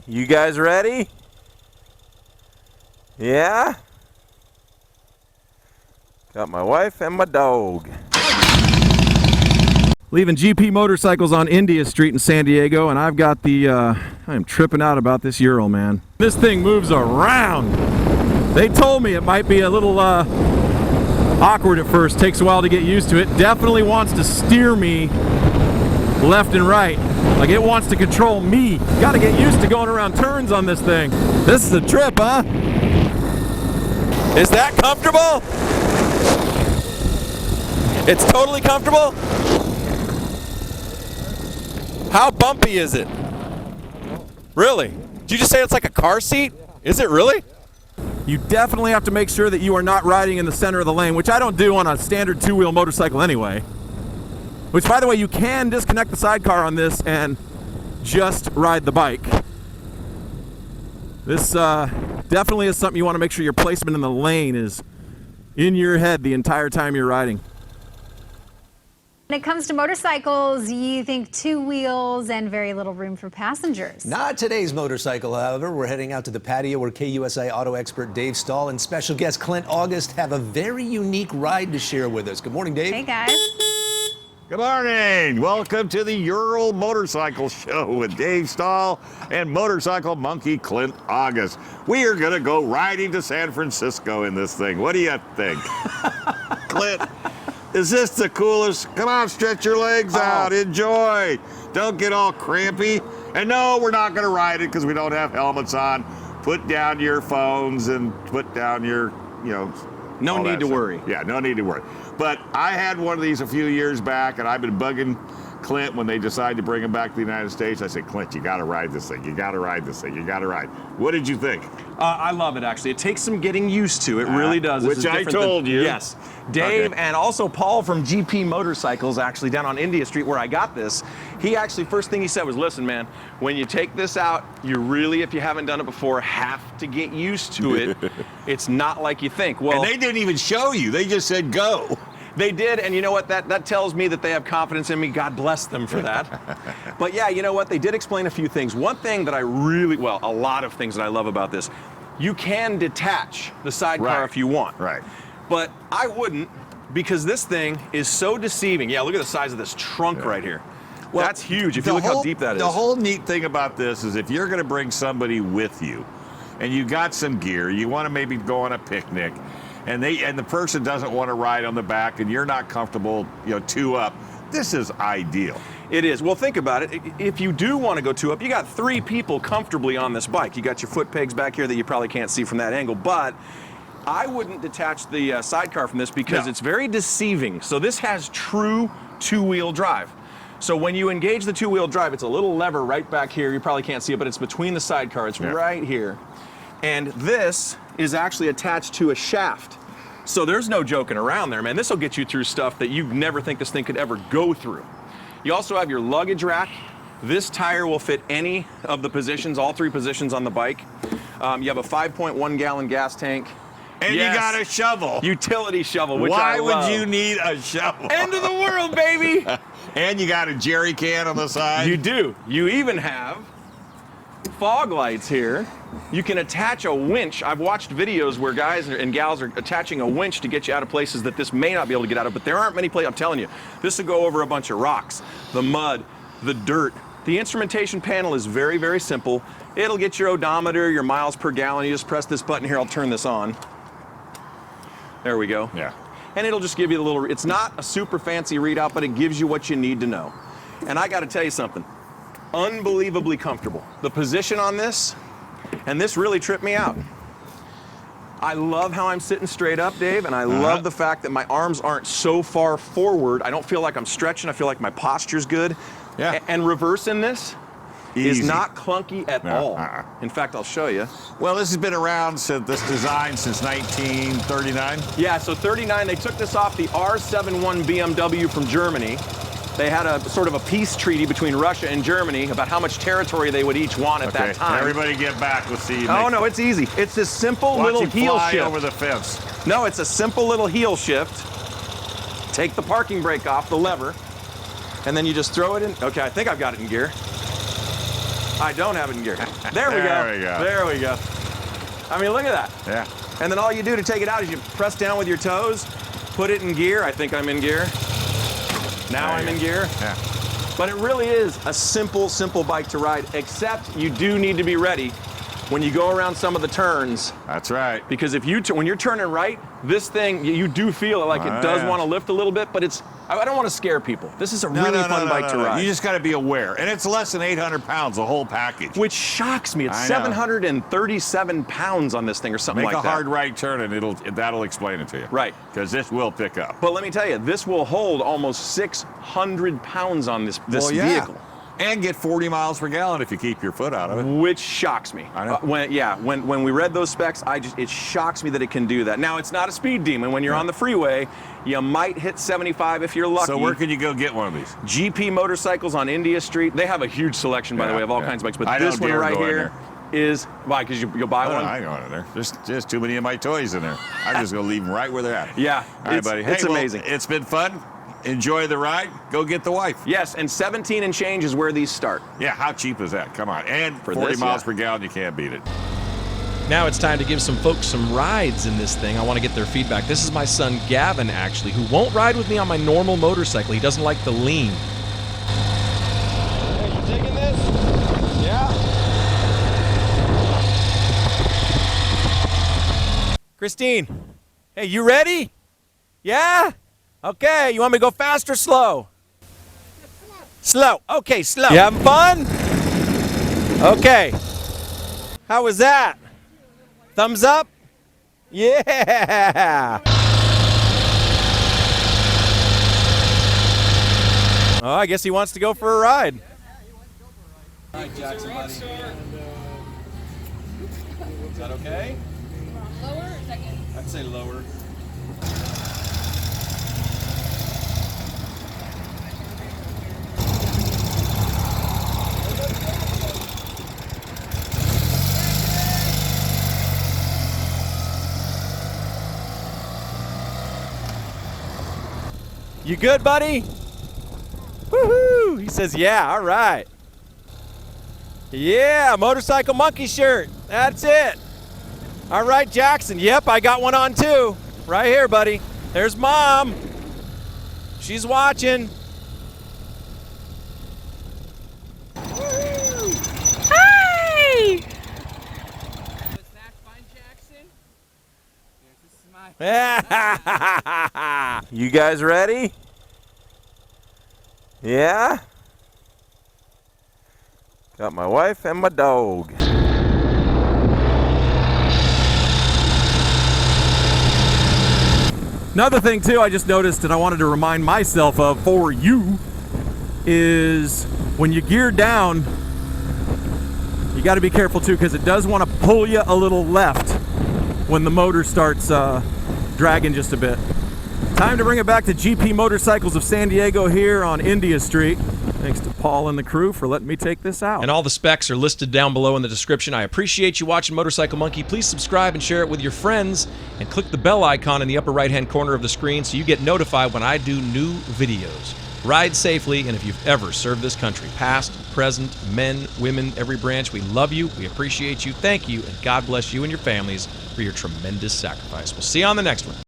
You guys ready? Yeah? Got my wife and my dog. Leaving GP Motorcycles on India Street in San Diego, and I've got the, I'm tripping out about this Ural, man. This thing moves around. They told me it might be a little awkward at first, takes a while to get used to it. Definitely wants to steer me left and right. Like it wants to control me. Got to get used to going around turns on this thing. This is a trip, huh? Is that comfortable? It's totally comfortable? How bumpy is it? Really? Did you just say it's like a car seat? Is it really? You definitely have to make sure that you are not riding in the center of the lane, which I don't do on a standard two-wheel motorcycle anyway. Which, by the way, you can disconnect the sidecar on this and just ride the bike. This definitely is something you want to make sure your placement in the lane is in your head the entire time you're riding. When it comes to motorcycles, you think two wheels and very little room for passengers. Not today's motorcycle, however. We're heading out to the patio where KUSI auto expert Dave Stahl and special guest Clint August have a very unique ride to share with us. Good morning, Dave. Hey, guys. Good morning. Welcome to the Ural Motorcycle Show with Dave Stahl and motorcycle monkey Clint August. We are going to go riding to San Francisco in this thing. What do you think? Clint, is this the coolest? Come on, stretch your legs out. Enjoy. Don't get all crampy. And no, we're not going to ride it because we don't have helmets on. Put down your phones and put down your, No need to worry. Yeah, no need to worry. But I had one of these a few years back, and I've been bugging Clint when they decided to bring him back to the United States. I said, Clint, you got to ride this thing. You got to ride this thing. You got to ride. What did you think? I love it, actually. It takes some getting used to. It really does. Which I told you. Yes. Dave and also Paul from GP Motorcycles, actually down on India Street where I got this, he actually, first thing he said was, listen, man, when you take this out, you really, if you haven't done it before, have to get used to it. It's not like you think. Well, and they didn't even show you. They just said, go. They did, and you know what? That tells me that they have confidence in me. God bless them for that. But yeah, you know what? They did explain a few things. One thing that I really, well, a lot of things that I love about this, you can detach the sidecar if you want. Right. But I wouldn't, because this thing is so deceiving. Yeah, look at the size of this trunk right here. Well, that's huge. If you look how deep that is. The whole neat thing about this is if you're going to bring somebody with you, and you got some gear, you want to maybe go on a picnic, and the person doesn't want to ride on the back, and you're not comfortable, two up. This is ideal. It is. Well, think about it. If you do want to go two up, you got three people comfortably on this bike. You got your foot pegs back here that you probably can't see from that angle, but I wouldn't detach the sidecar from this because it's very deceiving. So this has true two-wheel drive. So when you engage the two-wheel drive, it's a little lever right back here. You probably can't see it, but it's between the sidecar. It's right here. And this is actually attached to a shaft. So there's no joking around there, man. This will get you through stuff that you never think this thing could ever go through. You also have your luggage rack. This tire will fit any of the positions, all three positions on the bike. You have a 5.1 gallon gas tank. And you got a shovel. Utility shovel, which I love. Why would you need a shovel? End of the world, baby. And you got a jerry can on the side. You do. You even have fog lights here. You can attach a winch. I've watched videos where guys and gals are attaching a winch to get you out of places that this may not be able to get out of, but there aren't many places. I'm telling you, this will go over a bunch of rocks, the mud, the dirt. The instrumentation panel is very, very simple. It'll get your odometer, your miles per gallon. You just press this button here. I'll turn this on. There we go. Yeah. And it'll just give you the little, it's not a super fancy readout, but it gives you what you need to know. And I got to tell you something, unbelievably comfortable. The position on this, and this really tripped me out. I love how I'm sitting straight up, Dave, and I love the fact that my arms aren't so far forward. I don't feel like I'm stretching. I feel like my posture's good. Yeah. And reversing this is not clunky at all. In fact, I'll show you. Well, this has been around since this design since 1939. Yeah, so 39, they took this off the R71 BMW from Germany. They had a sort of a peace treaty between Russia and Germany about how much territory they would each want at that time. Everybody get back. Let's see. Oh, no, it's easy. It's this simple little heel shift. Over the fence. No, it's a simple little heel shift. Take the parking brake off, the lever, and then you just throw it in. Okay, I think I've got it in gear. I don't have it in gear. There we go. There we go. There we go. I mean, look at that. Yeah. And then all you do to take it out is you press down with your toes, put it in gear. I think I'm in gear. Now I'm in gear. Yeah. But it really is a simple, simple bike to ride, except you do need to be ready when you go around some of the turns. That's right. Because if you when you're turning right, this thing, you do feel it like it does want to lift a little bit, but I don't want to scare people. This is a really fun bike to ride. You just got to be aware. And it's less than 800 pounds, the whole package. Which shocks me. It's 737 pounds on this thing or something like that. Make a hard right turn and that'll explain it to you. Right. Because this will pick up. But let me tell you, this will hold almost 600 pounds on this vehicle. And get 40 miles per gallon if you keep your foot out of it. Which shocks me. I know. When we read those specs, it shocks me that it can do that. Now, it's not a speed demon. When you're on the freeway, you might hit 75 if you're lucky. So where can you go get one of these? GP Motorcycles on India Street. They have a huge selection, by the way, of all kinds of bikes. But this one right here is, why, because you'll buy one? I go in there. There's too many of my toys in there. I'm just going to leave them right where they're at. Yeah. All right, buddy. It's amazing. It's been fun. Enjoy the ride. Go get the wife. Yes, and 17 and change is where these start. Yeah, how cheap is that? Come on. And For 40 this, miles per gallon, you can't beat it. Now it's time to give some folks some rides in this thing. I want to get their feedback. This is my son Gavin, actually, who won't ride with me on my normal motorcycle. He doesn't like the lean. Hey, you digging this? Yeah. Christine, hey, you ready? Yeah? Okay, you want me to go fast or slow? Slow. Okay, slow. You having fun? Okay. How was that? Thumbs up? Yeah. Oh, I guess he wants to go for a ride. All right, Jaxson, buddy. Is that okay? Lower or second? I'd say lower. You good, buddy? Woohoo! He says, yeah, all right. Yeah, motorcycle monkey shirt. That's it. All right, Jaxson. Yep, I got one on too. Right here, buddy. There's Mom. She's watching. Hi! Was that fun, Jaxson? You guys ready? Yeah? Got my wife and my dog. Another thing too, I just noticed and I wanted to remind myself of for you is when you gear down, you got to be careful too because it does want to pull you a little left when the motor starts dragging just a bit. Time to bring it back to GP Motorcycles of San Diego here on India Street. Thanks to Paul and the crew for letting me take this out. And all the specs are listed down below in the description. I appreciate you watching Motorcycle Monkey. Please subscribe and share it with your friends. And click the bell icon in the upper right-hand corner of the screen so you get notified when I do new videos. Ride safely, and if you've ever served this country, past, present, men, women, every branch, we love you, we appreciate you, thank you, and God bless you and your families for your tremendous sacrifice. We'll see you on the next one.